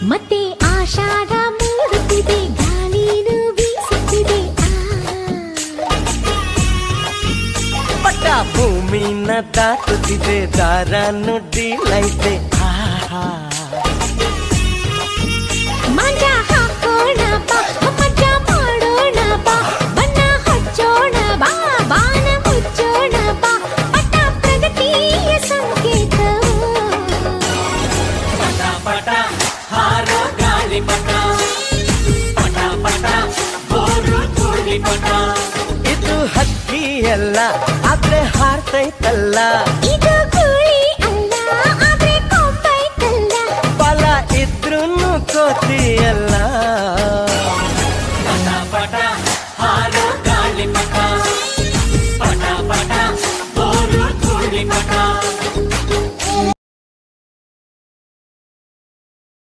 ಮತ್ತೆ ಆಷಾಢ ಮೂಡುತ್ತಿದೆ, ಗಾಳಿನು ಬೀಸುತ್ತಿದೆ. ಪಟ ಭೂಮಿನ ದಾಟುತ್ತಿದೆ, ದಾರ ನುಡ್ಡಿಲೈತೆ. ಮಂಜ ಹಾಕೋಣ ಬಾ, ಮಜ ಮಾಡೋಣ ಬಾ, ಬಣ್ಣ ಹಚ್ಚೋಣ ಬಾ, ಬಾನ ಮುಚ್ಚೋಣ ಬಾ, ಪಟ ಪ್ರಗತಿಯ ಸಂಕೇತ. ಪಟ ಪಟ ಹಾರೋ ಗಾಳಿ ಪಟ, ಪಟ ಪಟ ಬೋರು ಧೂಳಿ ಪಟ. ಇದು ಹಕ್ಕಿಯಲ್ಲ ಆದ್ರೆ ಹಾರ್ತೈತಲ್ಲ. ಇದು